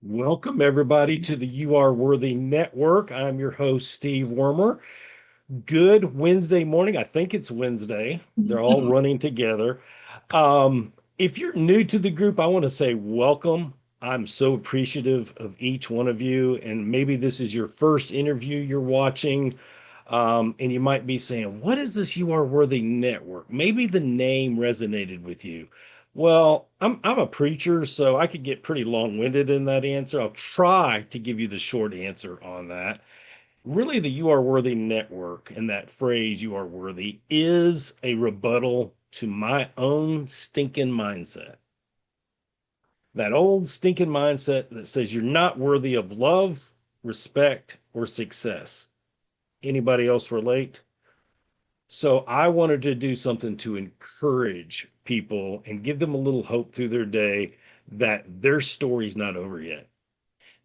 Welcome, everybody, to the You Are Worthy Network. I'm your host, Steve Wormer. Good Wednesday morning. I think it's Wednesday. They're all running together. If you're new to the group, I want to say welcome. I'm so appreciative of each one of you. And maybe this is your first interview you're watching. And you might be saying, what is this You Are Worthy Network? Maybe the name resonated with you. Well, I'm a preacher, so I could get pretty long-winded in that answer. I'll try to give you the short answer on that. Really, the You Are Worthy Network and that phrase, you are worthy, is a rebuttal to my own stinking mindset. That old stinking mindset that says you're not worthy of love, respect, or success. Anybody else relate? So I wanted to do something to encourage people and give them a little hope through their day that their story's not over yet.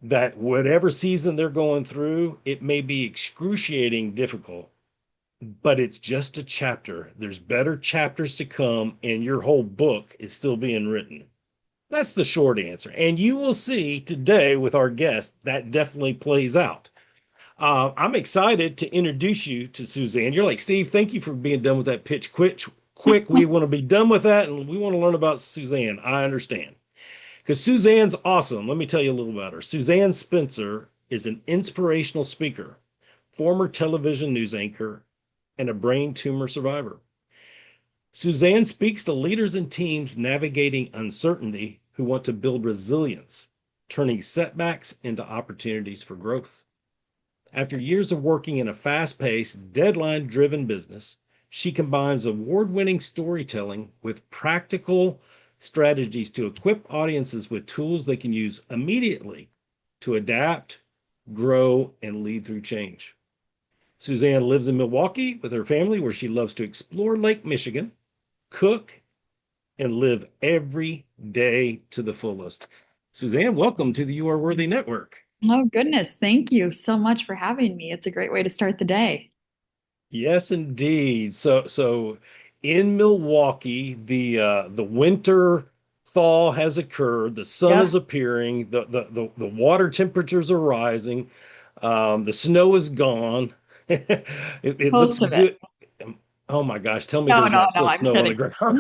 That whatever season they're going through, it may be excruciating, difficult, but it's just a chapter. There's better chapters to come, and your whole book is still being written. That's the short answer. And you will see today with our guest that definitely plays out. I'm excited to introduce you to Suzanne. You're like, Steve, thank you for being done with that pitch quick. Quick, we want to be done with that and we want to learn about Suzanne. I understand. Because Suzanne's awesome. Let me tell you a little about her. Suzanne Spencer is an inspirational speaker, former television news anchor, and a brain tumor survivor. Suzanne speaks to leaders and teams navigating uncertainty who want to build resilience, turning setbacks into opportunities for growth. After years of working in a fast paced, deadline driven business, she combines award winning storytelling with practical strategies to equip audiences with tools they can use immediately to adapt, grow, and lead through change. Suzanne lives in Milwaukee with her family, where she loves to explore Lake Michigan, cook, and live every day to the fullest. Suzanne, welcome to the You Are Worthy Network. Oh, goodness. Thank you so much for having me. It's a great way to start the day. Yes, indeed. So in Milwaukee, the winter thaw has occurred. The sun Yep. is appearing. The water temperatures are rising. The snow is gone. It looks Most of it. good. Oh my gosh, tell me No, there's no, not no, still I'm snow on the kidding. ground.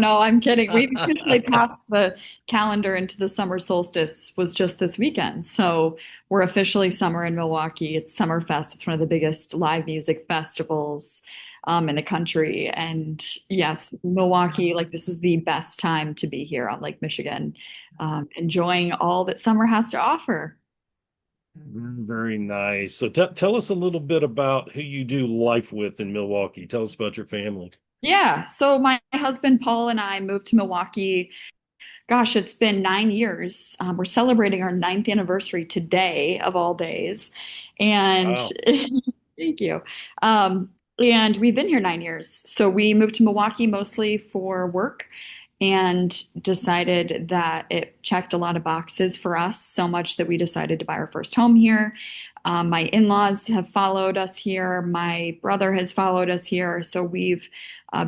No, I'm kidding. We've officially passed the calendar into the summer solstice was just this weekend. So we're officially summer in Milwaukee. It's Summerfest. It's one of the biggest live music festivals in the country. And yes, Milwaukee, like this is the best time to be here on Lake Michigan, enjoying all that summer has to offer. Very nice. So tell us a little bit about who you do life with in Milwaukee. Tell us about your family. Yeah, so my husband Paul and I moved to Milwaukee. Gosh, it's been 9 years. We're celebrating our ninth anniversary today, of all days. And Wow. thank you. And we've been here 9 years. So we moved to Milwaukee mostly for work and decided that it checked a lot of boxes for us, so much that we decided to buy our first home here. My in-laws have followed us here. My brother has followed us here. So we've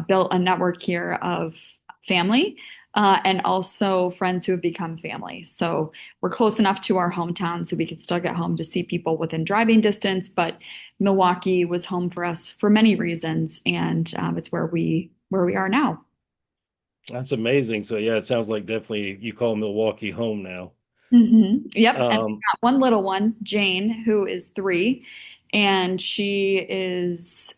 built a network here of family and also friends who have become family. So we're close enough to our hometown so we could still get home to see people within driving distance. But Milwaukee was home for us for many reasons, and it's where we are now. That's amazing. So yeah, it sounds like definitely you call Milwaukee home now. Yep. And we Um, got one little one, Jane, who is 3, and she is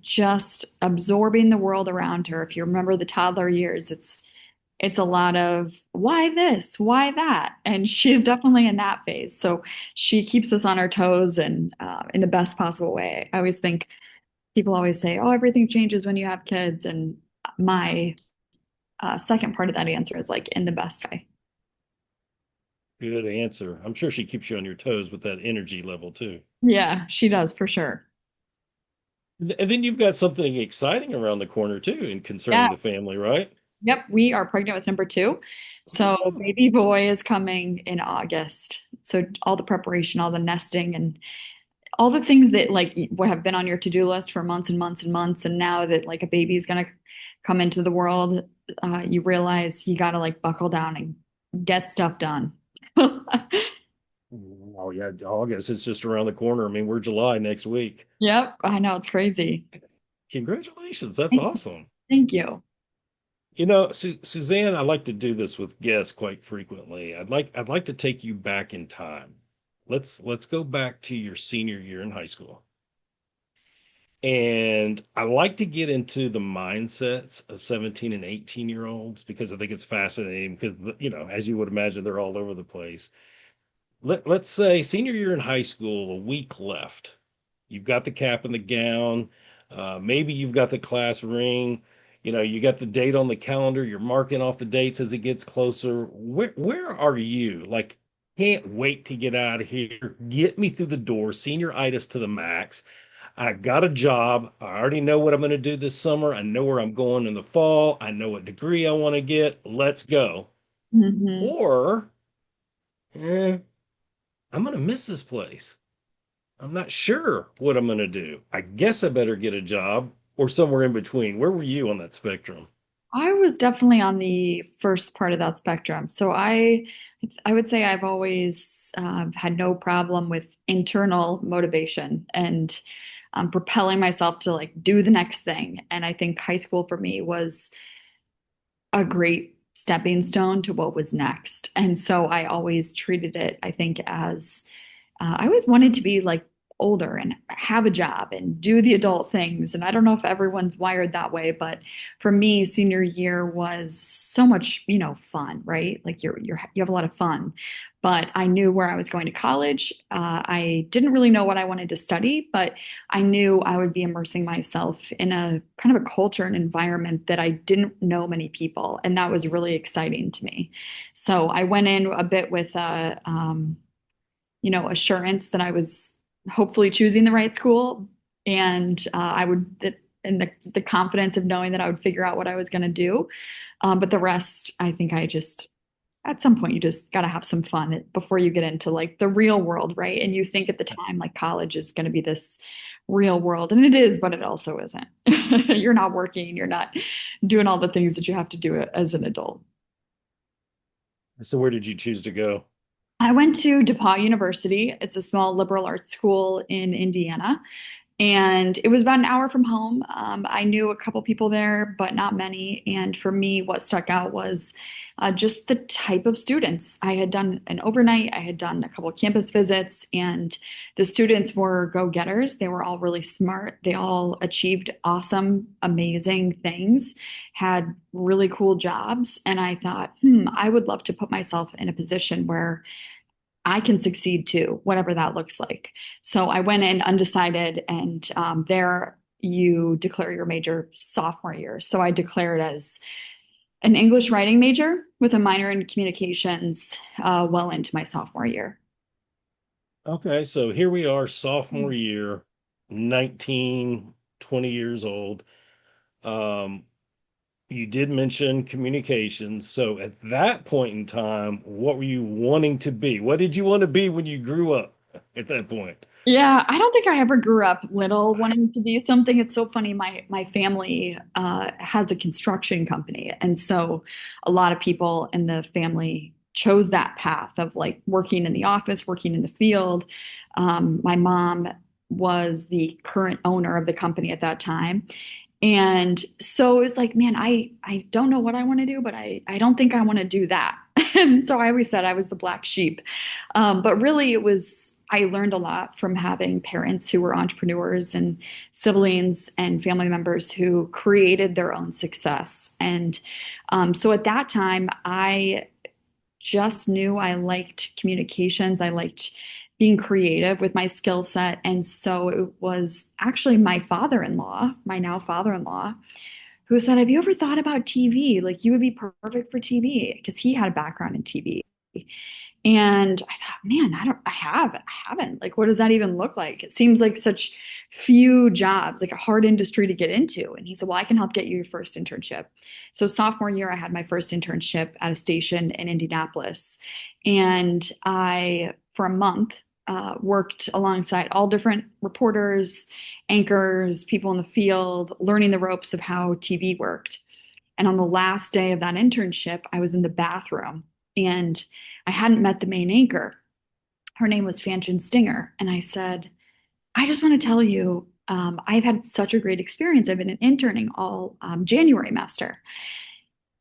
just absorbing the world around her. If you remember the toddler years, it's a lot of why this, why that, and she's definitely in that phase. So she keeps us on our toes and in the best possible way. I always think people always say, "Oh, everything changes when you have kids," and my second part of that answer is like in the best way. Good answer. I'm sure she keeps you on your toes with that energy level too. Yeah, she does for sure. And then you've got something exciting around the corner too, in Yeah. concerning the family, right? Yep, we are pregnant with number 2. So Oh, baby boy is coming in August. So all the preparation, all the nesting, and all the things that like have been on your to-do list for months and months and months, and now that like a baby is gonna come into the world, you realize you gotta like buckle down and get stuff done. Oh yeah, August is just around the corner. I mean, we're July next week. Yep, I know it's crazy. Congratulations, that's Thank awesome. thank you. You know, Suzanne, I like to do this with guests quite frequently. I'd like to take you back in time. Let's go back to your senior year in high school. And I like to get into the mindsets of 17 and 18-year olds because I think it's fascinating because, as you would imagine, they're all over the place. Let's say senior year in high school, a week left. You've got the cap and the gown. Maybe you've got the class ring. You got the date on the calendar. You're marking off the dates as it gets closer. Where are you? Like, can't wait to get out of here. Get me through the door, senioritis to the max. I got a job. I already know what I'm going to do this summer. I know where I'm going in the fall. I know what degree I want to get. Let's go. Hmm. Or, eh, I'm going to miss this place. I'm not sure what I'm going to do. I guess I better get a job or somewhere in between. Where were you on that spectrum? I was definitely on the first part of that spectrum. So I would say I've always had no problem with internal motivation and propelling myself to like do the next thing. And I think high school for me was a great stepping stone to what was next. And so I always treated it, I think, as I always wanted to be like older and have a job and do the adult things. And I don't know if everyone's wired that way, but for me, senior year was so much, fun, right? Like you have a lot of fun. But I knew where I was going to college. I didn't really know what I wanted to study, but I knew I would be immersing myself in a kind of a culture and environment that I didn't know many people, and that was really exciting to me. So I went in a bit with assurance that I was hopefully choosing the right school, and I would and the confidence of knowing that I would figure out what I was going to do. But the rest, I think I just at some point you just got to have some fun before you get into like the real world, right? And you think at the time like college is going to be this real world, and it is, but it also isn't. You're not working, you're not doing all the things that you have to do as an adult. So where did you choose to go? I went to DePauw University. It's a small liberal arts school in Indiana, and it was about an hour from home. I knew a couple people there, but not many. And for me, what stuck out was just the type of students. I had done an overnight, I had done a couple of campus visits, and the students were go-getters. They were all really smart. They all achieved awesome, amazing things, had really cool jobs. And I thought, I would love to put myself in a position where I can succeed too, whatever that looks like. So I went in undecided, and there you declare your major sophomore year. So I declared as an English writing major with a minor in communications well into my sophomore year. Okay, so here we are, sophomore year, 19, 20 years old. Um, you did mention communications. So at that point in time, what were you wanting to be? What did you want to be when you grew up at that point? Yeah, I don't think I ever grew up little wanting to be something. It's so funny. My family has a construction company, and so a lot of people in the family chose that path of like working in the office, working in the field. My mom was the current owner of the company at that time, and so it was like, man, I don't know what I want to do, but I don't think I want to do that. And so I always said I was the black sheep. But really, it was, I learned a lot from having parents who were entrepreneurs and siblings and family members who created their own success. And so at that time, I just knew I liked communications. I liked being creative with my skill set. And so it was actually my father-in-law, my now father-in-law, who said, have you ever thought about TV? Like you would be perfect for TV because he had a background in TV. And I thought, man, I haven't. Like, what does that even look like? It seems like such few jobs, like a hard industry to get into. And he said, well, I can help get you your first internship. So sophomore year, I had my first internship at a station in Indianapolis. And for a month, worked alongside all different reporters, anchors, people in the field, learning the ropes of how TV worked. And on the last day of that internship, I was in the bathroom and I hadn't met the main anchor. Her name was Fanchon Stinger. And I said, I just want to tell you, I've had such a great experience. I've been interning all January master.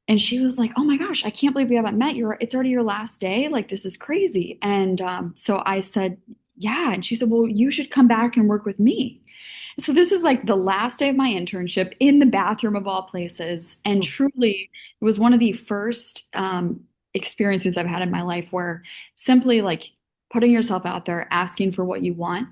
And she was like, "Oh my gosh, I can't believe we haven't met. It's already your last day. Like, this is crazy." And so I said, "Yeah." And she said, "Well, you should come back and work with me." So this is like the last day of my internship in the bathroom of all places. And truly, it was one of the first experiences I've had in my life where simply like putting yourself out there, asking for what you want,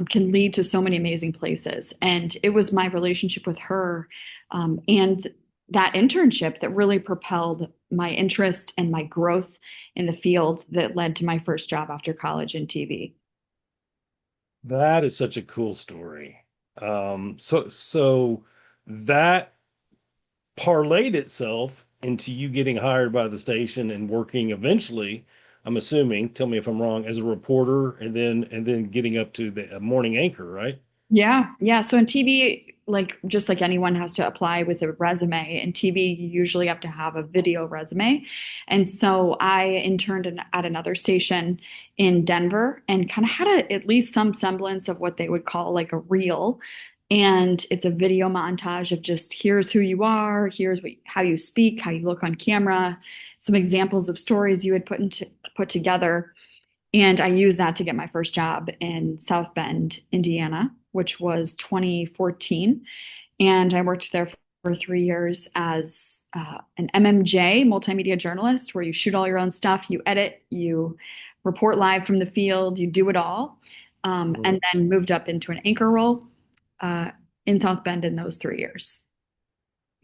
can lead to so many amazing places. And it was my relationship with her, and that internship that really propelled my interest and my growth in the field that led to my first job after college in TV. That is such a cool story. So that parlayed itself into you getting hired by the station and working eventually, I'm assuming, tell me if I'm wrong, as a reporter and then getting up to the morning anchor, right? Yeah, yeah. So in TV, like just like anyone has to apply with a resume, in TV, you usually have to have a video resume. And so I interned at another station in Denver and kind of had at least some semblance of what they would call like a reel. And it's a video montage of just here's who you are, here's how you speak, how you look on camera, some examples of stories you had put together. And I used that to get my first job in South Bend, Indiana, which was 2014. And I worked there for 3 years as an MMJ, multimedia journalist, where you shoot all your own stuff, you edit, you report live from the field, you do it all. Mhm. And then moved up into an anchor role uh, in South Bend in those 3 years.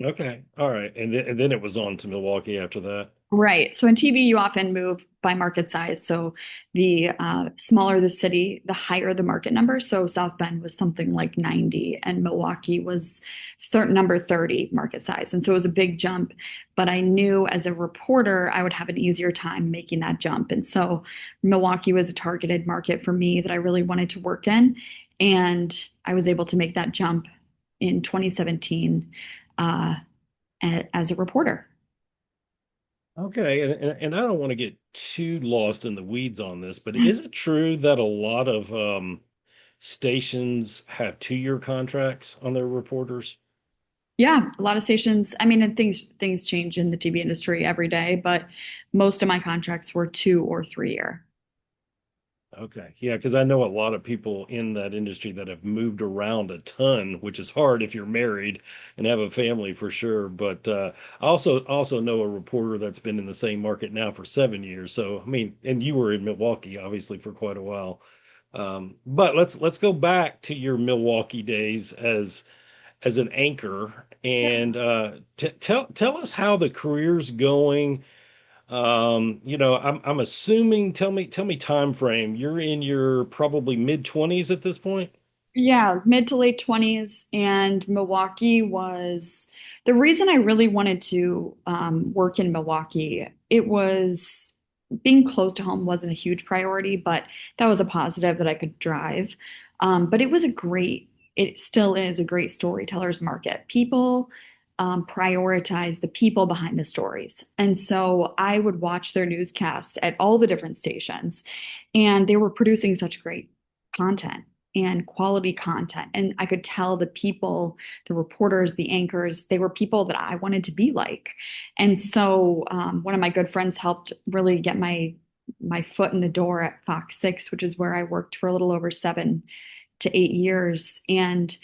Okay. All right. And then it was on to Milwaukee after that. Right. So in TV, you often move by market size. So the smaller the city, the higher the market number. So South Bend was something like 90, and Milwaukee was number 30 market size. And so it was a big jump. But I knew as a reporter, I would have an easier time making that jump. And so Milwaukee was a targeted market for me that I really wanted to work in. And I was able to make that jump in 2017 uh, as a reporter. Okay. And I don't want to get too lost in the weeds on this, but is it true that a lot of stations have 2-year contracts on their reporters? Yeah, a lot of stations. I mean, and things change in the TV industry every day, but most of my contracts were 2 or 3 year. Okay. Yeah, because I know a lot of people in that industry that have moved around a ton, which is hard if you're married and have a family for sure. But I also know a reporter that's been in the same market now for 7 years. So I mean, and you were in Milwaukee obviously for quite a while. But let's go back to your Milwaukee days as an anchor and tell us how the career's going. I'm assuming, tell me time frame. You're in your probably mid-20s at this point. Yeah, mid to late 20s. And Milwaukee was the reason I really wanted to work in Milwaukee. It was being close to home wasn't a huge priority, but that was a positive that I could drive. But it still is a great storyteller's market. People prioritize the people behind the stories. And so I would watch their newscasts at all the different stations, and they were producing such great content and quality content. And I could tell the people, the reporters, the anchors, they were people that I wanted to be like. And so one of my good friends helped really get my foot in the door at Fox 6, which is where I worked for a little over 7 to 8 years. And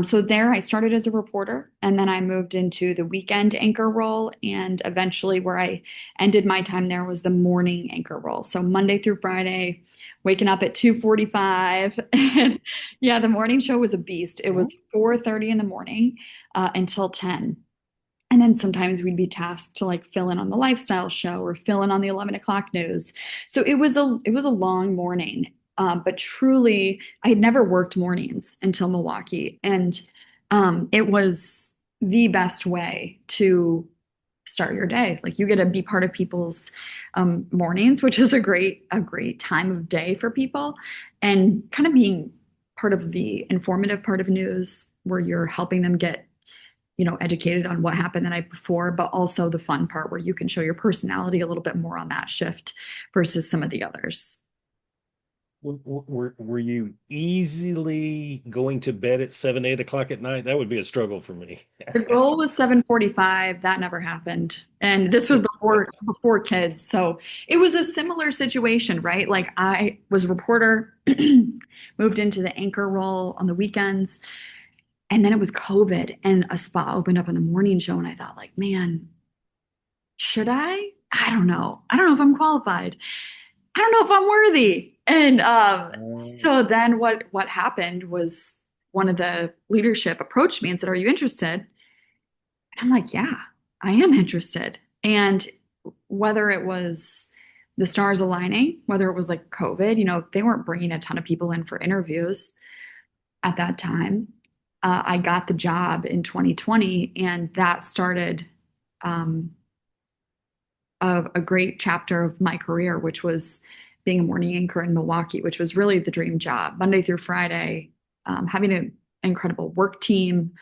so there I started as a reporter, and then I moved into the weekend anchor role. And eventually, where I ended my time there was the morning anchor role. So Monday through Friday, waking up at 2:45. And yeah, the morning show was a beast. It Mhm. was 4:30 in the morning until 10. And then sometimes we'd be tasked to like fill in on the lifestyle show or fill in on the 11 o'clock news. So it was a long morning. But truly, I had never worked mornings until Milwaukee, and it was the best way to start your day. Like you get to be part of people's mornings, which is a great time of day for people, and kind of being part of the informative part of news where you're helping them get educated on what happened the night before, but also the fun part where you can show your personality a little bit more on that shift versus some of the others. Were you easily going to bed at 7, 8 o'clock at night? That would be a struggle for me. The goal was 7:45. That never happened. And this was before kids. So it was a similar situation, right? Like I was a reporter, moved into the anchor role on the weekends, and then it was COVID and a spot opened up on the morning show and I thought like, man, should I? I don't know. I don't know if I'm qualified. I don't know if I'm worthy. And so then what happened was one of the leadership approached me and said, "Are you interested?" And I'm like, "Yeah, I am interested." And whether it was the stars aligning, whether it was like COVID, they weren't bringing a ton of people in for interviews at that time. I got the job in 2020, and that started um, a great chapter of my career, which was being a morning anchor in Milwaukee, which was really the dream job, Monday through Friday, having an incredible work team,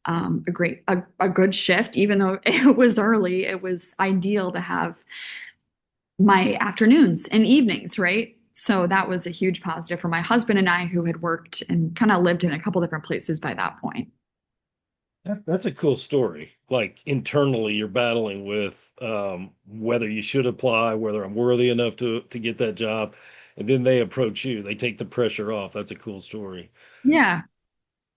a good shift, even though it was early, it was ideal to have my afternoons and evenings, right? So that was a huge positive for my husband and I, who had worked and kind of lived in a couple different places by that point. That's a cool story. Like internally, you're battling with whether you should apply, whether I'm worthy enough to get that job, and then they approach you. They take the pressure off. That's a cool story. Yeah.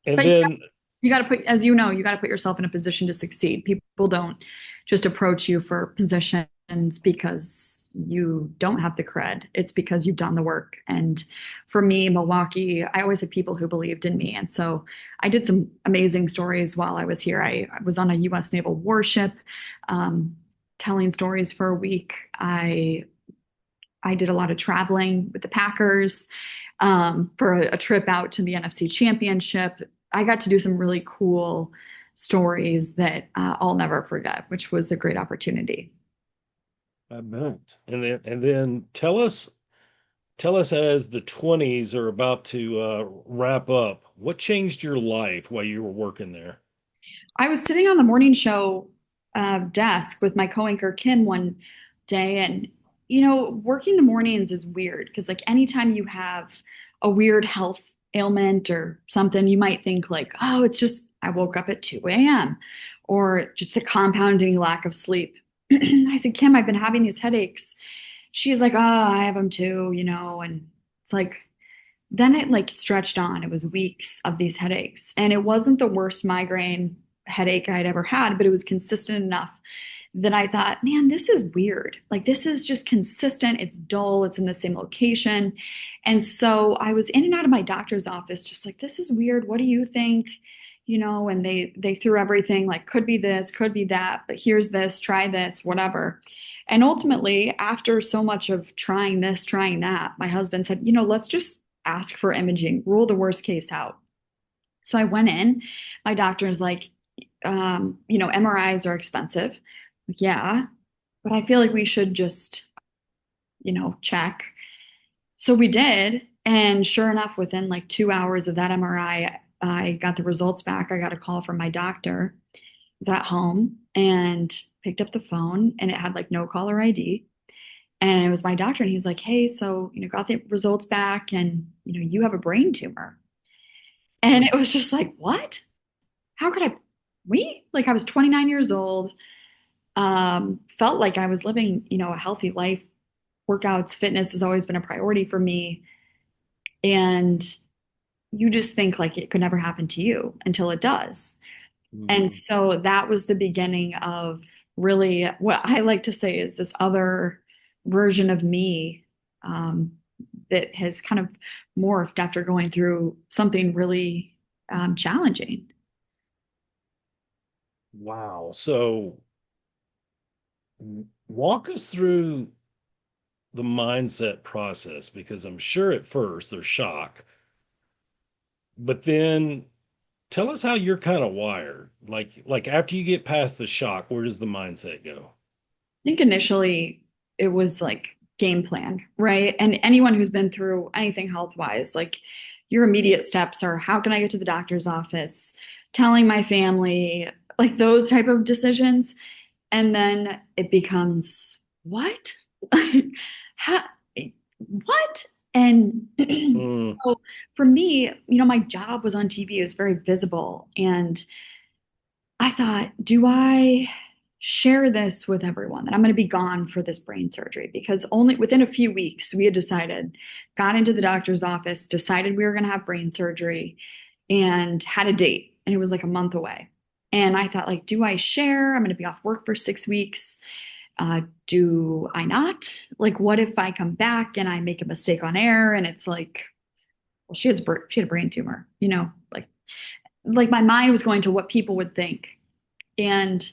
And But then, you got to put, as you know, you got to put yourself in a position to succeed. People don't just approach you for positions because you don't have the cred. It's because you've done the work. And for me, Milwaukee, I always had people who believed in me. And so I did some amazing stories while I was here. I was on a U.S. naval warship, um, telling stories for a week. I did a lot of traveling with the Packers for a trip out to the NFC Championship. I got to do some really cool stories that I'll never forget, which was a great opportunity. I bet. And then tell us as the 20s are about to wrap up, what changed your life while you were working there? I was sitting on the morning show desk with my co-anchor Kim one day, and working the mornings is weird because like anytime you have a weird health ailment or something, you might think like, oh, it's just I woke up at 2 a.m. or just a compounding lack of sleep. I said, Kim, I've been having these headaches. She's like, oh, I have them too, and it's like then it like stretched on. It was weeks of these headaches. And it wasn't the worst migraine headache I'd ever had, but it was consistent enough that I thought, man, this is weird. Like this is just consistent. It's dull. It's in the same location. And so I was in and out of my doctor's office, just like, this is weird. What do you think? And they threw everything like could be this, could be that, but here's this, try this, whatever. And ultimately, after so much of trying this, trying that, my husband said, let's just ask for imaging, rule the worst case out. So I went in. My doctor is like, MRIs are expensive. Like, yeah, but I feel like we should just, check. So we did. And sure enough, within like 2 hours of that MRI, I got the results back. I got a call from my doctor. I was at home and picked up the phone, and it had like no caller ID. And it was my doctor, and he's like, "Hey, so, got the results back and, you have a brain tumor." And it was just like, "What? How could I? We?" Like I was 29 years old, felt like I was living, a healthy life. Workouts, fitness has always been a priority for me. And you just think like it could never happen to you until it does. And Mhm. so that was the beginning of really what I like to say is this other version of me um, that has kind of morphed after going through something really challenging. Wow. So walk us through the mindset process because I'm sure at first there's shock, but then tell us how you're kind of wired. Like after you get past the shock, where does the mindset go? I think initially it was like game plan, right? And anyone who's been through anything health wise, like your immediate steps are how can I get to the doctor's office? Telling my family, like those type of decisions. And then it becomes, what? How, what? And Mm, so for me, my job was on TV, it was very visible. And I thought, do I share this with everyone that I'm going to be gone for this brain surgery? Because only within a few weeks, we had decided, got into the doctor's office, decided we were going to have brain surgery, and had a date. And it was like a month away. And I thought, like, do I share? I'm going to be off work for 6 weeks. Do I not? Like, what if I come back and I make a mistake on air and it's like, well, she had a brain tumor, like my mind was going to what people would think. And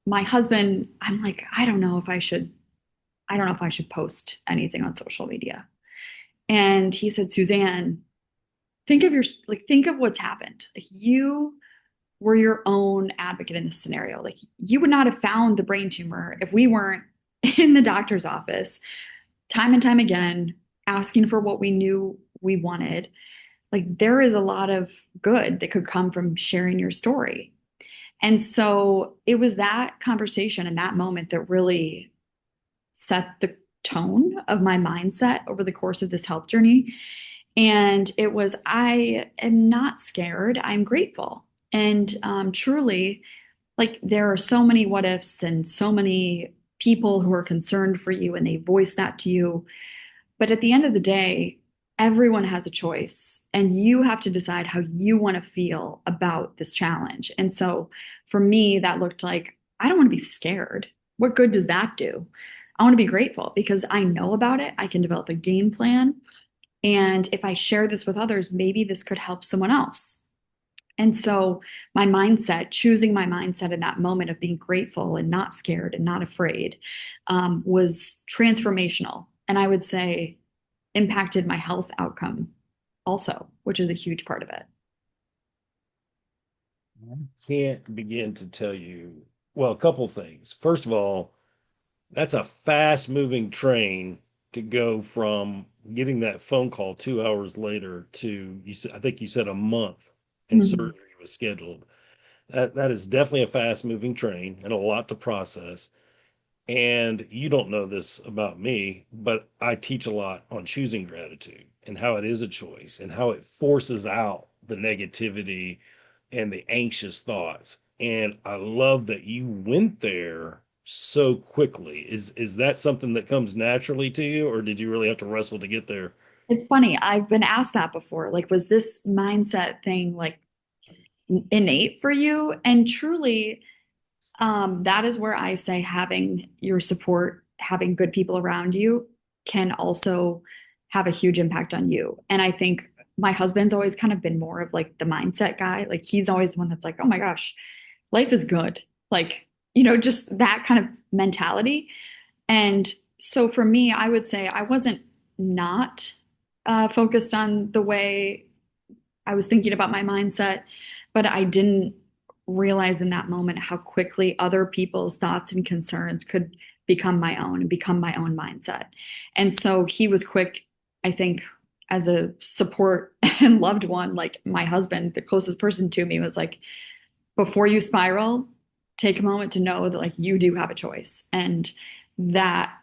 my husband, I'm like, I don't know if I should post anything on social media. And he said, Suzanne, think of what's happened. Like you were your own advocate in this scenario. Like you would not have found the brain tumor if we weren't in the doctor's office time and time again asking for what we knew we wanted. Like there is a lot of good that could come from sharing your story. And so it was that conversation and that moment that really set the tone of my mindset over the course of this health journey. And it was, I am not scared, I'm grateful. And truly, like there are so many what ifs and so many people who are concerned for you and they voice that to you. But at the end of the day, everyone has a choice and you have to decide how you want to feel about this challenge. And so for me, that looked like, I don't want to be scared. What good does that do? I want to be grateful because I know about it. I can develop a game plan. And if I share this with others, maybe this could help someone else. And so my mindset, choosing my mindset in that moment of being grateful and not scared and not afraid, was transformational. And I would say impacted my health outcome also, which is a huge part of it. I can't begin to tell you, well, a couple things. First of all, that's a fast moving train to go from getting that phone call 2 hours later to you said, I think you said a month and Mhm. surgery was scheduled. That is definitely a fast moving train and a lot to process. And you don't know this about me, but I teach a lot on choosing gratitude and how it is a choice and how it forces out the negativity and the anxious thoughts. And I love that you went there so quickly. Is that something that comes naturally to you, or did you really have to wrestle to get there? It's funny. I've been asked that before. Like, was this mindset thing like innate for you? And truly, that is where I say having your support, having good people around you can also have a huge impact on you. And I think my husband's always kind of been more of like the mindset guy. Like he's always the one that's like, oh my gosh, life is good. Like, just that kind of mentality. And so for me, I would say I wasn't not focused on the way I was thinking about my mindset, but I didn't realize in that moment how quickly other people's thoughts and concerns could become my own and become my own mindset. And so he was quick, I think, as a support and loved one, like my husband, the closest person to me was like, before you spiral, take a moment to know that like you do have a choice. And that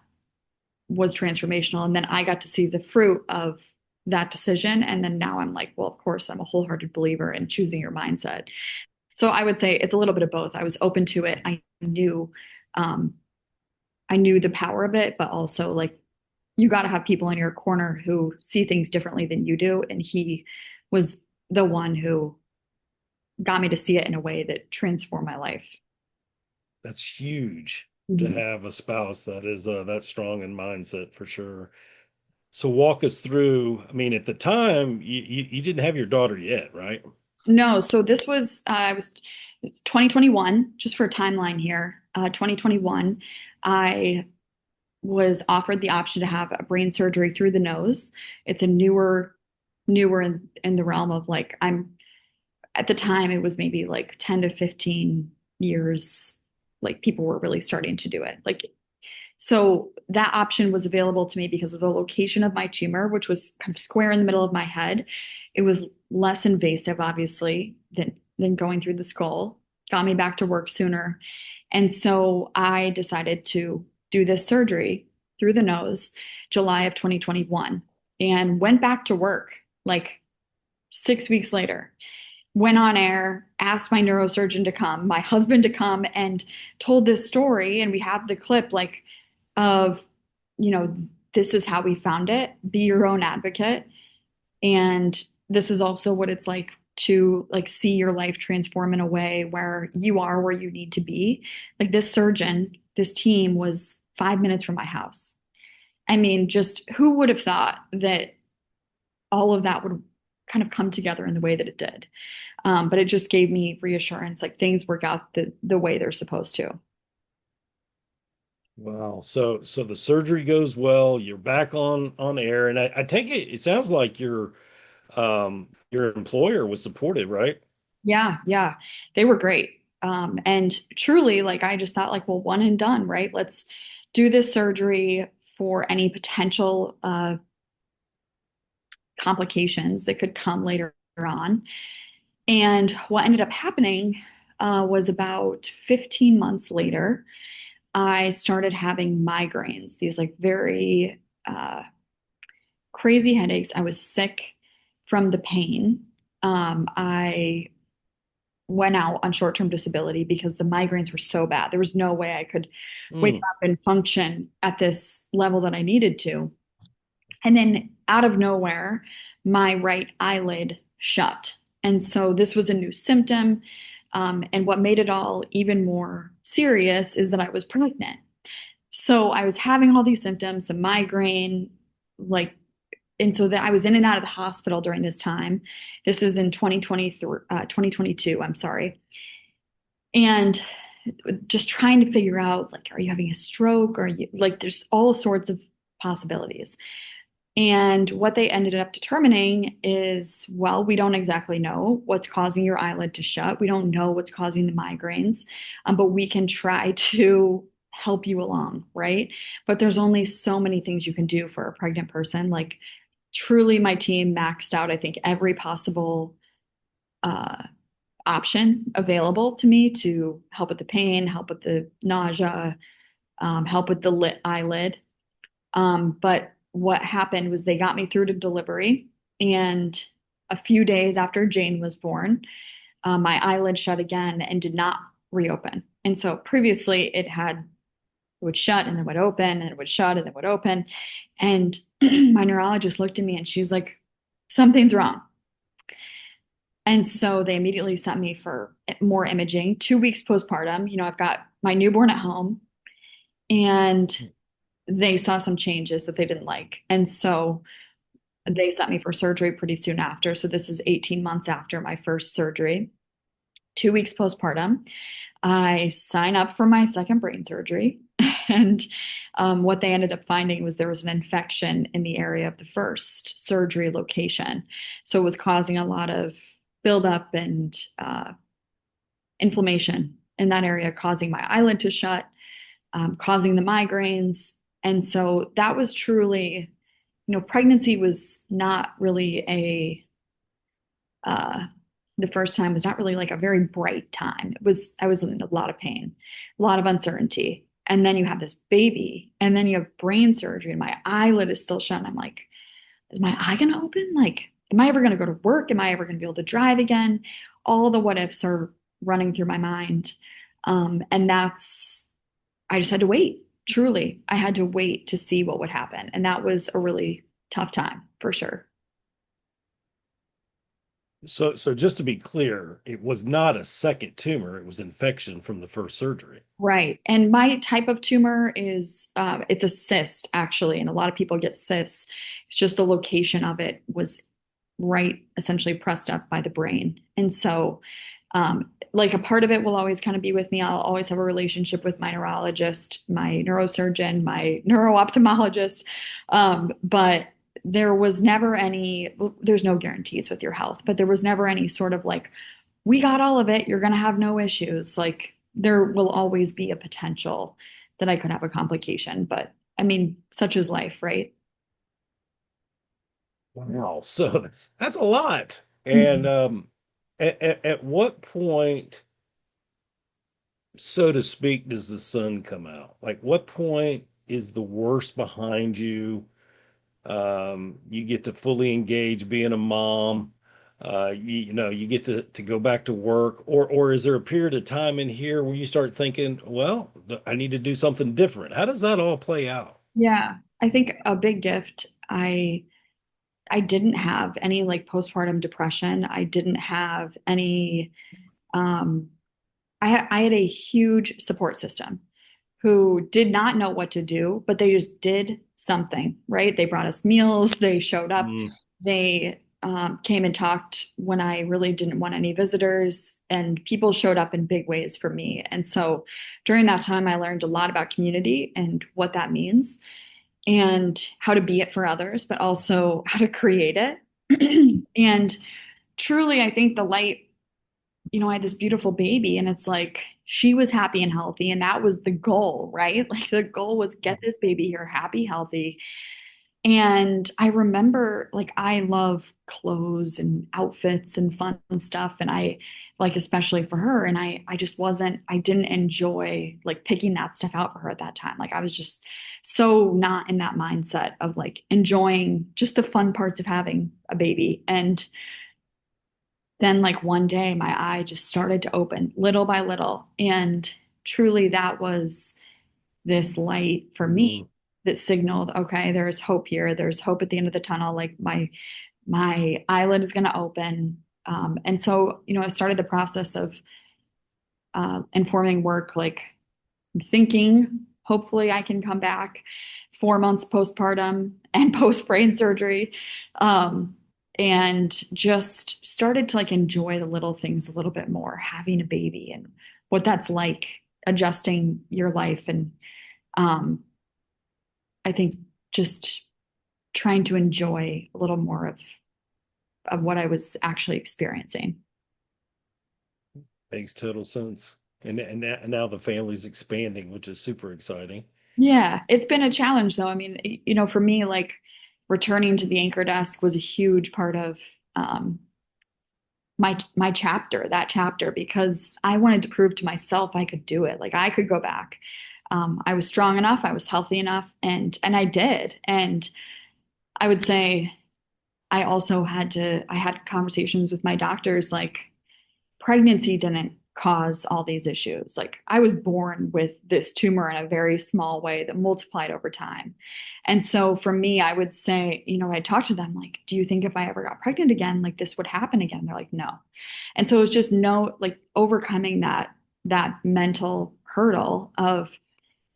was transformational. And then I got to see the fruit of that decision. And then now I'm like, well, of course, I'm a wholehearted believer in choosing your mindset. So I would say it's a little bit of both. I was open to it. Um, I knew the power of it, but also like you got to have people in your corner who see things differently than you do. And he was the one who got me to see it in a way that transformed my life. That's huge to Mhm. have a spouse that is that strong in mindset for sure. So walk us through. I mean, at the time, you didn't have your daughter yet, right? No, so this was it's 2021, just for a timeline here. 2021, I was offered the option to have a brain surgery through the nose. It's a newer in the realm of like I'm at the time it was maybe like 10 to 15 years like people were really starting to do it. Like so that option was available to me because of the location of my tumor, which was kind of square in the middle of my head. It was less invasive, obviously, than going through the skull. got me back to work sooner. And so I decided to do this surgery through the nose, July of 2021, and went back to work like 6 weeks later. Went on air, asked my neurosurgeon to come, my husband to come, and told this story. And we have the clip like of, you know, this is how we found it. Be your own advocate. And this is also what it's like to like see your life transform in a way where you are where you need to be. Like this surgeon, this team was 5 minutes from my house. I mean, just who would have thought that all of that would kind of come together in the way that it did? But it just gave me reassurance, like things work out the way they're supposed to. Wow. So the surgery goes well, you're back on air, and I take it, it sounds like your employer was supportive, right? Yeah, yeah, they were great. And truly, like I just thought, like, well, one and done, right? Let's do this surgery for any potential complications that could come later on. And what ended up happening was about 15 months later, I started having migraines, these like very crazy headaches. I was sick from the pain. I went out on short-term disability because the migraines were so bad. There was no way I could wake Mm. up and function at this level that I needed to. And then out of nowhere, my right eyelid shut. And so this was a new symptom. And what made it all even more serious is that I was pregnant. So I was having all these symptoms, the migraine, like, and so that I was in and out of the hospital during this time. This is in 2023, 2022, I'm sorry. And just trying to figure out, like, are you having a stroke? Or you, like, there's all sorts of possibilities. And what they ended up determining is, well, we don't exactly know what's causing your eyelid to shut. We don't know what's causing the migraines, but we can try to help you along, right? But there's only so many things you can do for a pregnant person. Like, truly, my team maxed out, I think, every possible uh, option available to me to help with the pain, help with the nausea, help with the lit eyelid. But what happened was they got me through to delivery, and a few days after Jane was born, my eyelid shut again and did not reopen. And so previously it would shut and then would open and it would shut and then would open. And my neurologist looked at me and she's like, something's wrong. And so they immediately sent me for more imaging, 2 weeks postpartum. You know, I've got my newborn at home and they saw some changes that they didn't like. And so they sent me for surgery pretty soon after. So this is 18 months after my first surgery, 2 weeks postpartum. I sign up for my second brain surgery. And what they ended up finding was there was an infection in the area of the first surgery location. So it was causing a lot of buildup and inflammation in that area, causing my eyelid to shut, causing the migraines. And so that was truly, pregnancy was not really uh, the first time was not really like a very bright time. I was in a lot of pain, a lot of uncertainty. And then you have this baby, and then you have brain surgery, and my eyelid is still shut. And I'm like, is my eye going to open? Like, am I ever going to go to work? Am I ever going to be able to drive again? All the what ifs are running through my mind. And I just had to wait. Truly, I had to wait to see what would happen. And that was a really tough time for sure. So just to be clear, it was not a second tumor, it was infection from the first surgery. Right. And my type of tumor is, it's a cyst actually. And a lot of people get cysts. It's just the location of it was right, essentially pressed up by the brain. And so, like a part of it will always kind of be with me. I'll always have a relationship with my neurologist, my neurosurgeon, my neuro-ophthalmologist. But there was never any, there's no guarantees with your health, but there was never any sort of like, we got all of it, you're going to have no issues. Like there will always be a potential that I could have a complication, but I mean, such is life, right? Wow. So that's a lot. And Mhm. at what point so to speak, does the sun come out? Like, what point is the worst behind you? You get to fully engage being a mom. You get to go back to work, or is there a period of time in here where you start thinking, well, I need to do something different? How does that all play out? Yeah, I think a big gift. I didn't have any like postpartum depression. I didn't have any um I had a huge support system who did not know what to do, but they just did something, right? They brought us meals, they showed up, Mm, they came and talked when I really didn't want any visitors, and people showed up in big ways for me. And so during that time, I learned a lot about community and what that means, and how to be it for others, but also how to create it. And truly, I think the light, I had this beautiful baby, and it's like she was happy and healthy, and that was the goal, right? Like the goal was get this baby here happy, healthy. And I remember like I love clothes and outfits and fun stuff, and I like especially for her, and I just wasn't I didn't enjoy like picking that stuff out for her at that time. Like I was just so not in that mindset of like enjoying just the fun parts of having a baby. And then like one day my eye just started to open little by little, and truly that was this light for me mm, that signaled, okay, there's hope here, there's hope at the end of the tunnel, like my eyelid is going to open. And so I started the process of informing work, like thinking hopefully I can come back 4 months postpartum and post brain surgery. Um, and just started to like enjoy the little things a little bit more, having a baby and what that's like, adjusting your life. And um, I think just trying to enjoy a little more of what I was actually experiencing. makes total sense. And now the family's expanding, which is super exciting. Yeah, it's been a challenge though. I mean, for me, like returning to the anchor desk was a huge part of um, my chapter, that chapter, because I wanted to prove to myself I could do it. Like I could go back. I was strong enough, I was healthy enough, and I did. And I would say I had conversations with my doctors like pregnancy didn't cause all these issues. Like I was born with this tumor in a very small way that multiplied over time. And so for me, I would say, I talked to them like, do you think if I ever got pregnant again, like this would happen again? They're like, no. And so it's just no, like overcoming that mental hurdle of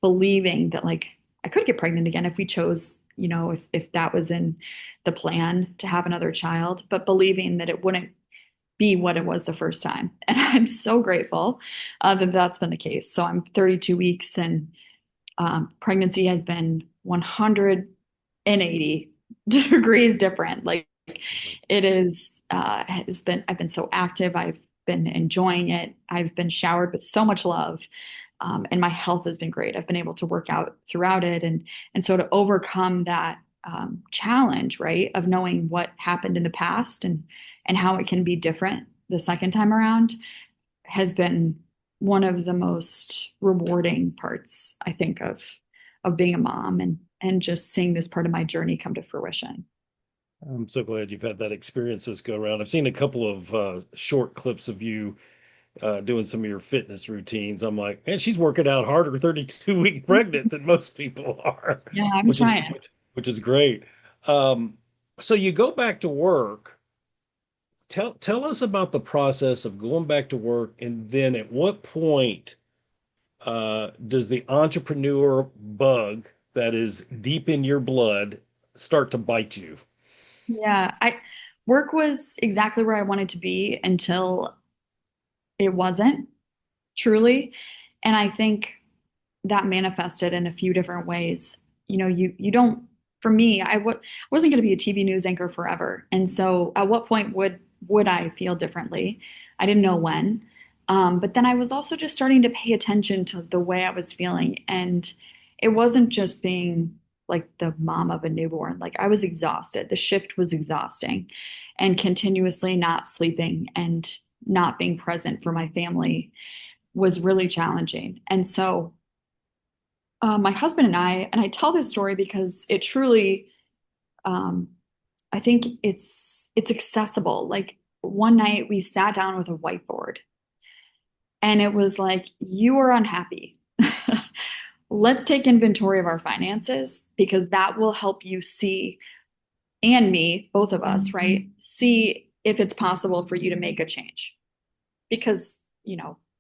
believing that like I could get pregnant again if we chose, if that was in the plan to have another child, but believing that it wouldn't be what it was the first time. And I'm so grateful that that's been the case. So I'm 32 weeks, and pregnancy has been 180 degrees different. Like it is, I've been so active. I've been enjoying it. I've been showered with so much love. And my health has been great. I've been able to work out throughout it. And so to overcome that challenge, right, of knowing what happened in the past and how it can be different the second time around has been one of the most rewarding parts, I think, of being a mom and just seeing this part of my journey come to fruition. I'm so glad you've had that experience this go around. I've seen a couple of short clips of you doing some of your fitness routines. I'm like, man, she's working out harder 32 week pregnant than most people are, Yeah, I'm which is trying. which is great. Um, so you go back to work. Tell us about the process of going back to work, and then at what point does the entrepreneur bug that is deep in your blood start to bite you? Yeah, I work was exactly where I wanted to be until it wasn't truly. And I think that manifested in a few different ways. You don't, for me, wasn't going to be a TV news anchor forever. And so at what point would I feel differently? I didn't know when. But then I was also just starting to pay attention to the way I was feeling. And it wasn't just being like the mom of a newborn. Like I was exhausted. The shift was exhausting, and continuously not sleeping and not being present for my family was really challenging. And so my husband and I tell this story because it truly, um, I think it's accessible. Like one night we sat down with a whiteboard and it was like, you are unhappy. Let's take inventory of our finances because that will help you see, and me, both of us, right? See if it's possible for you to make a change. Because,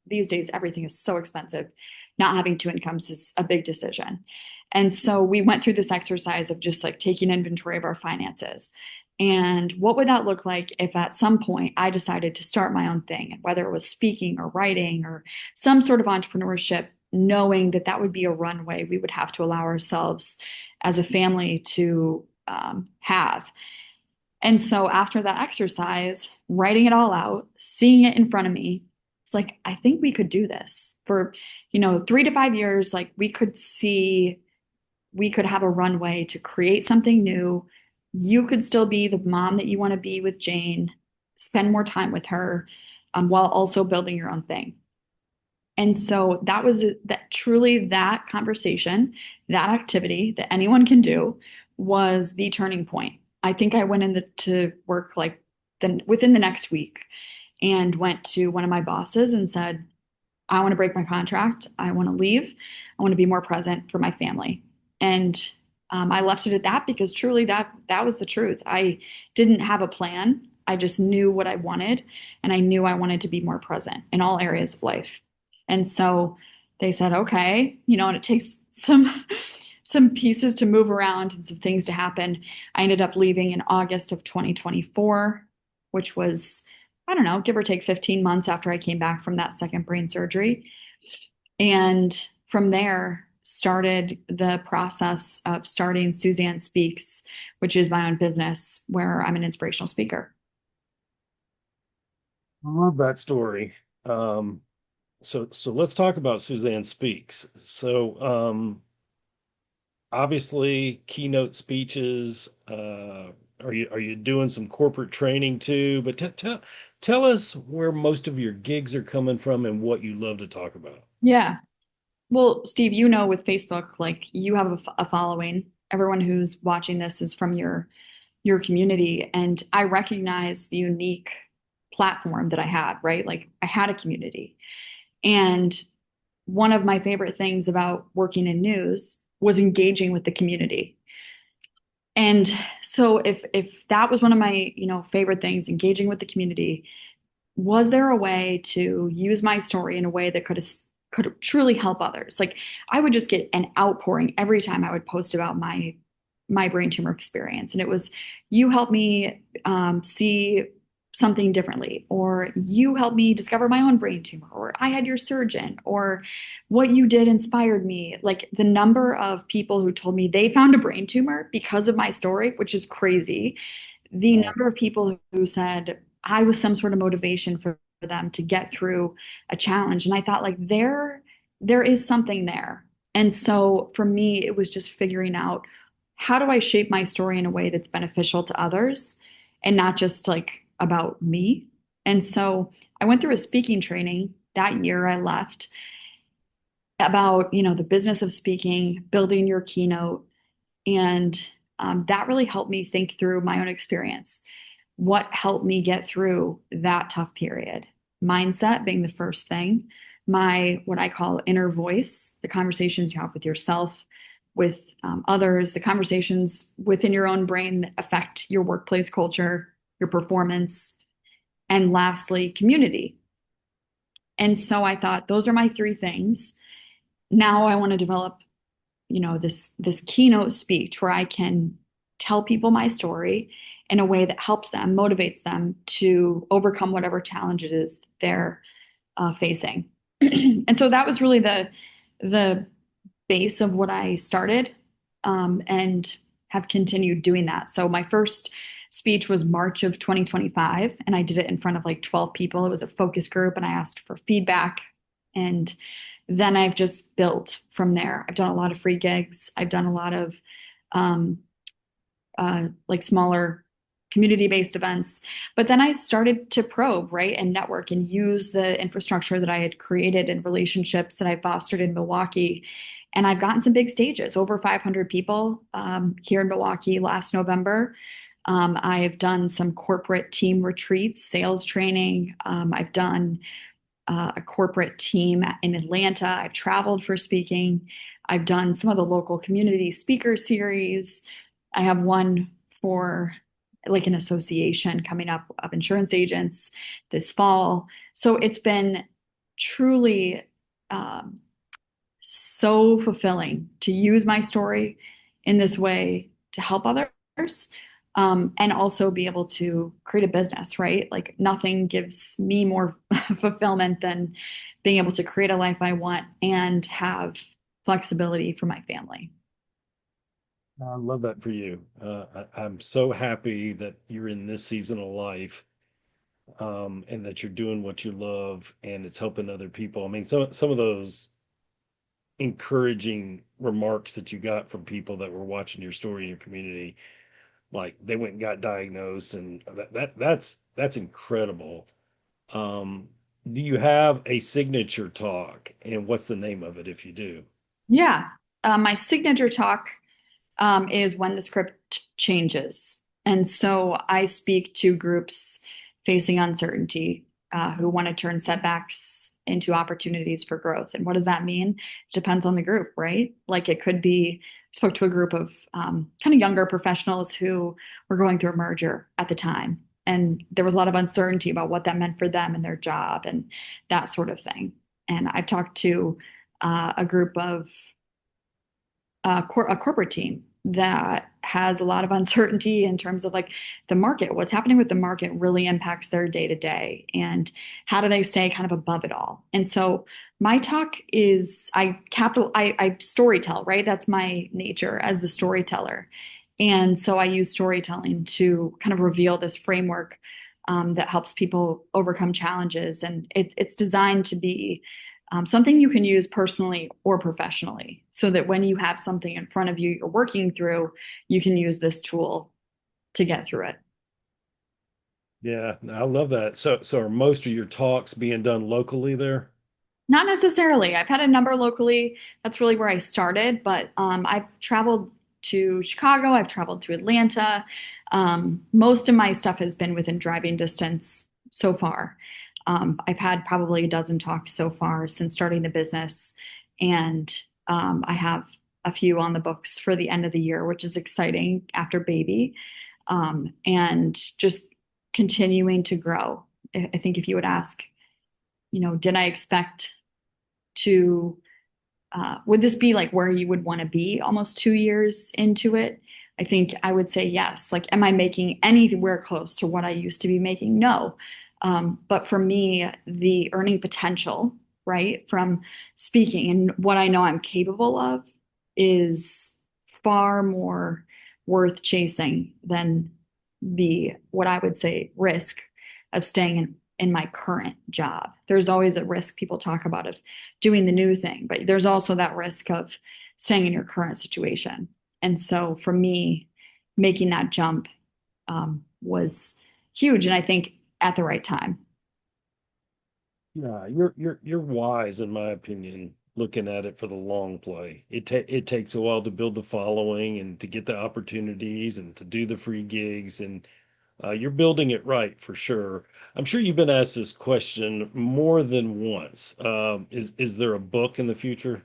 these days everything is so expensive. Not having two incomes is a big decision. And so we went through this exercise of just like taking inventory of our finances. And what would that look like if at some point I decided to start my own thing, and whether it was speaking or writing or some sort of entrepreneurship, knowing that that would be a runway we would have to allow ourselves as a family to have. And so after that exercise, writing it all out, seeing it in front of me, it's like, I think we could do this for, 3 to 5 years. Like we could have a runway to create something new. You could still be the mom that you want to be with Jane, spend more time with her, while also building your own thing. And so that was that truly that conversation, that activity that anyone can do was the turning point. I think I went into work like then within the next week and went to one of my bosses and said, I want to break my contract. I want to leave. I want to be more present for my family. And I left it at that because truly that was the truth. I didn't have a plan. I just knew what I wanted, and I knew I wanted to be more present in all areas of life. And so they said, okay, and it takes some pieces to move around and some things to happen. I ended up leaving in August of 2024, which was, I don't know, give or take 15 months after I came back from that second brain surgery. And from there, started the process of starting Suzanne Speaks, which is my own business where I'm an inspirational speaker. I love that story. Um, so let's talk about Suzanne Speaks. Obviously keynote speeches. Are you doing some corporate training too? But tell us where most of your gigs are coming from and what you love to talk about. Yeah. Well, Steve, with Facebook, like you have a following. Everyone who's watching this is from your community, and I recognize the unique platform that I had, right? Like I had a community. And one of my favorite things about working in news was engaging with the community. And so if that was one of my, favorite things, engaging with the community, was there a way to use my story in a way that could truly help others? Like I would just get an outpouring every time I would post about my brain tumor experience, and it was, you helped me see something differently, or you helped me discover my own brain tumor, or I had your surgeon, or what you did inspired me. Like the number of people who told me they found a brain tumor because of my story, which is crazy. The Wow. number of people who said I was some sort of motivation for them to get through a challenge. And I thought like there is something there. And so for me, it was just figuring out, how do I shape my story in a way that's beneficial to others and not just like about me. And so I went through a speaking training that year I left about, the business of speaking, building your keynote. And that really helped me think through my own experience. What helped me get through that tough period? Mindset being the first thing, my what I call inner voice, the conversations you have with yourself, with others, the conversations within your own brain that affect your workplace culture, your performance, and lastly, community. And so I thought those are my three things. Now I want to develop, this keynote speech where I can tell people my story in a way that helps them, motivates them to overcome whatever challenge it is they're facing. And so that was really the base of what I started, and have continued doing that. So my first speech was March of 2025, and I did it in front of like 12 people. It was a focus group, and I asked for feedback. And then I've just built from there. I've done a lot of free gigs. I've done a lot of like smaller community-based events. But then I started to probe, right, and network and use the infrastructure that I had created and relationships that I fostered in Milwaukee. And I've gotten some big stages, over 500 people here in Milwaukee last November. I've done some corporate team retreats, sales training. I've done a corporate team in Atlanta. I've traveled for speaking. I've done some of the local community speaker series. I have one for like an association coming up of insurance agents this fall. So it's been truly so fulfilling to use my story in this way to help others, and also be able to create a business, right? Like nothing gives me more fulfillment than being able to create a life I want and have flexibility for my family. I love that for you. I'm so happy that you're in this season of life, and that you're doing what you love and it's helping other people. I mean, some of those encouraging remarks that you got from people that were watching your story in your community, like they went and got diagnosed, and that's incredible. Um, do you have a signature talk, and what's the name of it if you do? Yeah. My signature talk is when the script changes. And so I speak to groups facing uncertainty, who want to turn setbacks into opportunities for growth. And what does that mean? It depends on the group, right? Like it could be, I spoke to a group of kind of younger professionals who were going through a merger at the time. And there was a lot of uncertainty about what that meant for them and their job and that sort of thing. And I've talked to a group of a corporate team that has a lot of uncertainty in terms of like the market. What's happening with the market really impacts their day to day, and how do they stay kind of above it all? And so my talk is I storytell, right? That's my nature as a storyteller. And so I use storytelling to kind of reveal this framework that helps people overcome challenges. And it's designed to be something you can use personally or professionally, so that when you have something in front of you you're working through, you can use this tool to get through it. Yeah, I love that. So are most of your talks being done locally there? Not necessarily. I've had a number locally. That's really where I started, but I've traveled to Chicago, I've traveled to Atlanta. Most of my stuff has been within driving distance so far. I've had probably a dozen talks so far since starting the business, and I have a few on the books for the end of the year, which is exciting after baby, and just continuing to grow. I think if you would ask, did I expect to, would this be like where you would want to be almost 2 years into it? I think I would say yes. Like, am I making anywhere close to what I used to be making? No. But for me, the earning potential, right, from speaking and what I know I'm capable of is far more worth chasing than the, what I would say, risk of staying in my current job. There's always a risk people talk about of doing the new thing, but there's also that risk of staying in your current situation. And so for me, making that jump was huge, and I think at the right time. Yeah, you're wise in my opinion, looking at it for the long play. It takes a while to build the following and to get the opportunities and to do the free gigs, and you're building it right for sure. I'm sure you've been asked this question more than once. Is there a book in the future?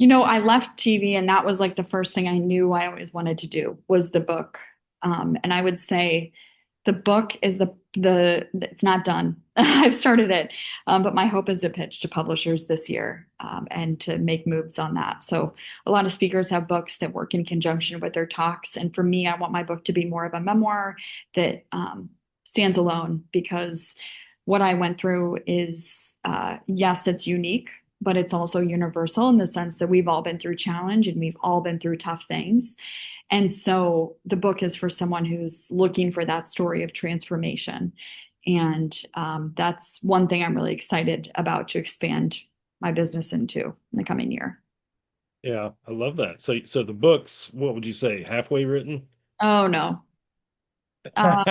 I left TV, and that was like the first thing I knew I always wanted to do was the book. And I would say the book is the it's not done. I've started it, but my hope is to pitch to publishers this year, and to make moves on that. So a lot of speakers have books that work in conjunction with their talks, and for me, I want my book to be more of a memoir that stands alone, because what I went through is, yes, it's unique, but it's also universal in the sense that we've all been through challenge and we've all been through tough things. And so the book is for someone who's looking for that story of transformation. And that's one thing I'm really excited about to expand my business into in the coming year. Yeah, I love that. So the books, what would you say, halfway written? Oh, no. Uh,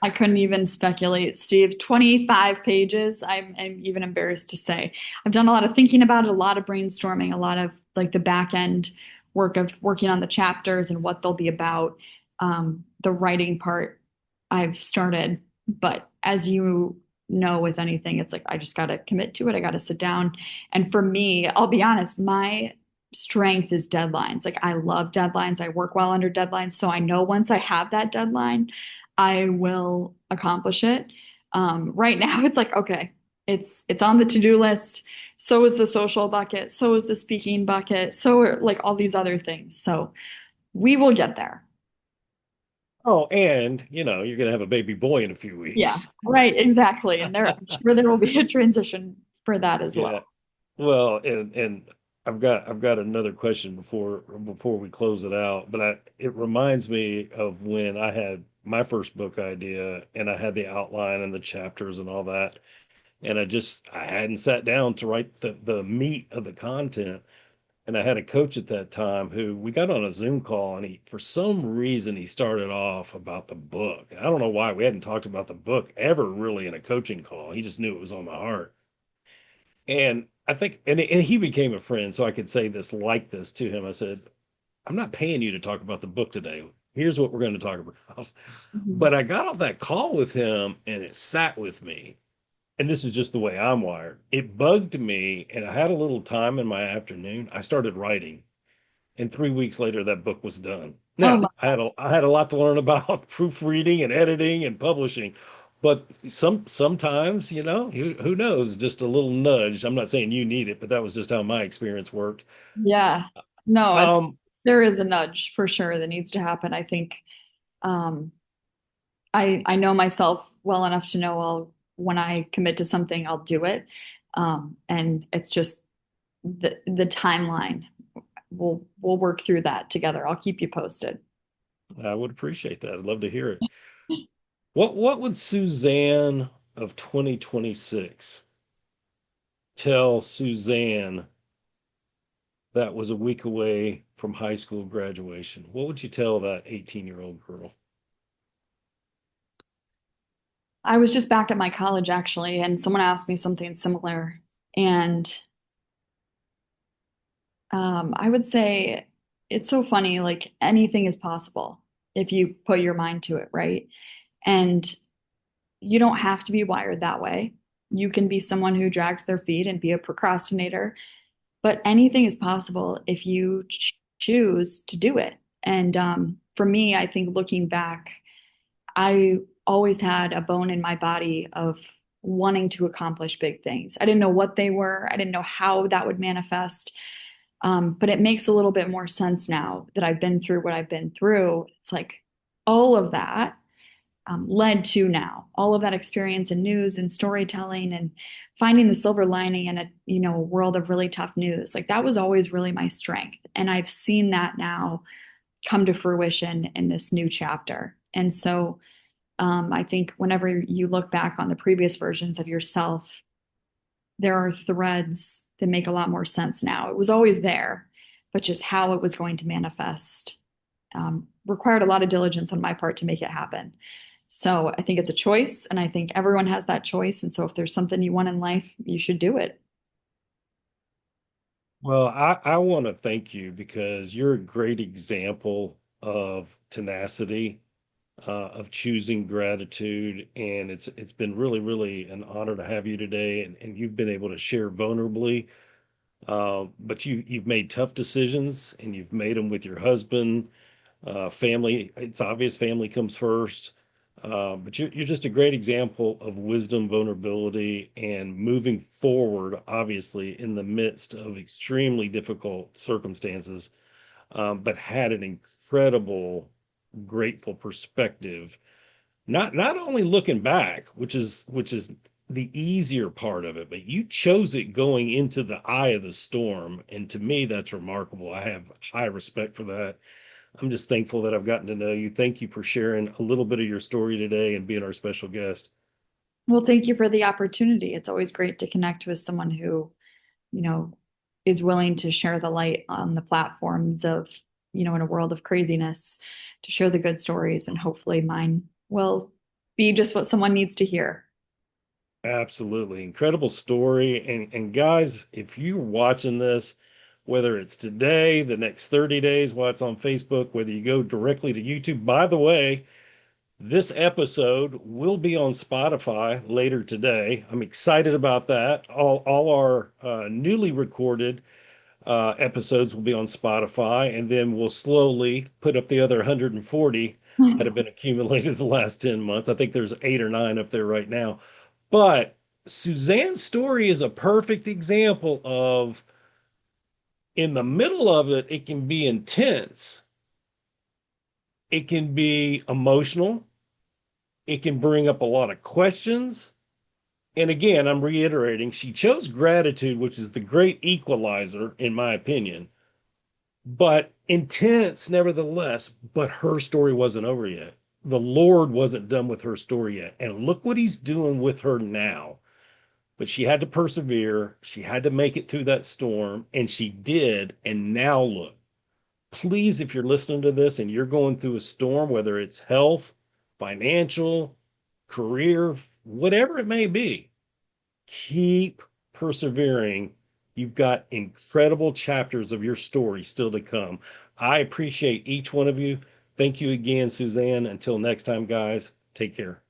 I couldn't even speculate, Steve. 25 pages. I'm even embarrassed to say. I've done a lot of thinking about it, a lot of brainstorming, a lot of like the back end work of working on the chapters and what they'll be about. The writing part I've started, but as you know, with anything, it's like I just got to commit to it. I got to sit down. And for me, I'll be honest, my strength is deadlines. Like I love deadlines. I work well under deadlines. So I know once I have that deadline, I will accomplish it. Right now, it's like, okay, it's on the to-do list. So is the social bucket. So is the speaking bucket. So are like all these other things. So we will get there. Oh, and you're gonna have a baby boy in a few Yeah, weeks. right, exactly. And I'm sure there will be a transition for that as Yeah. well. Well, and I've got another question before we close it out, but it reminds me of when I had my first book idea and I had the outline and the chapters and all that, and I hadn't sat down to write the meat of the content. And I had a coach at that time who we got on a Zoom call, and he, for some reason, he started off about the book. I don't know why we hadn't talked about the book ever really in a coaching call. He just knew it was on my heart. And I think, and he became a friend, so I could say this like this to him. I said, I'm not paying you to talk about the book today. Here's what we're going to talk about. Mhm. But I got off that call with him, and it sat with me. And this is just the way I'm wired. It bugged me, and I had a little time in my afternoon. I started writing, and 3 weeks later, that book was done. Oh Now, my, I had a lot to learn about proofreading and editing and publishing, but sometimes, who knows, just a little nudge. I'm not saying you need it, but that was just how my experience worked. yeah. No, Um, there is a nudge for sure that needs to happen. I think um, I know myself well enough to know when I commit to something, I'll do it. And it's just the timeline. We'll work through that together. I'll keep you posted. I would appreciate that. I'd love to hear it. What would Suzanne of 2026 tell Suzanne that was a week away from high school graduation? What would you tell that 18-year-old girl? I was just back at my college actually, and someone asked me something similar. And I would say it's so funny, like anything is possible if you put your mind to it, right? And you don't have to be wired that way. You can be someone who drags their feet and be a procrastinator, but anything is possible if you choose to do it. And for me, I think looking back, I always had a bone in my body of wanting to accomplish big things. I didn't know what they were, I didn't know how that would manifest. But it makes a little bit more sense now that I've been through what I've been through. It's like all of that led to now all of that experience in news and storytelling and finding the silver lining in a world of really tough news. Like that was always really my strength, and I've seen that now come to fruition in this new chapter. And so I think whenever you look back on the previous versions of yourself, there are threads that make a lot more sense now. It was always there, but just how it was going to manifest required a lot of diligence on my part to make it happen. So I think it's a choice, and I think everyone has that choice. And so if there's something you want in life, you should do it. Well, I want to thank you because you're a great example of tenacity, of choosing gratitude, and it's been really, really an honor to have you today, and you've been able to share vulnerably. But you've made tough decisions, and you've made them with your husband. Family, it's obvious family comes first. But you're just a great example of wisdom, vulnerability, and moving forward, obviously, in the midst of extremely difficult circumstances, but had an incredible, grateful perspective. Not only looking back, which is the easier part of it, but you chose it going into the eye of the storm. And to me, that's remarkable. I have high respect for that. I'm just thankful that I've gotten to know you. Thank you for sharing a little bit of your story today and being our special guest. Well, thank you for the opportunity. It's always great to connect with someone who, you know, is willing to share the light on the platforms of in a world of craziness, to share the good stories, and hopefully mine will be just what someone needs to hear. Absolutely. Incredible story. And guys, if you're watching this, whether it's today, the next 30 days, while it's on Facebook, whether you go directly to YouTube, by the way, this episode will be on Spotify later today. I'm excited about that. All our newly recorded episodes will be on Spotify, and then we'll slowly put up the other 140 that have been accumulated the last 10 months. I think there's 8 or 9 up there right now. But Suzanne's story is a perfect example of, in the middle of it, it can be intense, it can be emotional, it can bring up a lot of questions. And again, I'm reiterating, she chose gratitude, which is the great equalizer, in my opinion, but intense nevertheless. But her story wasn't over yet. The Lord wasn't done with her story yet. And look what he's doing with her now. But she had to persevere. She had to make it through that storm, and she did. And now look, please, if you're listening to this and you're going through a storm, whether it's health, financial, career, whatever it may be, keep persevering. You've got incredible chapters of your story still to come. I appreciate each one of you. Thank you again, Suzanne. Until next time, guys, take care.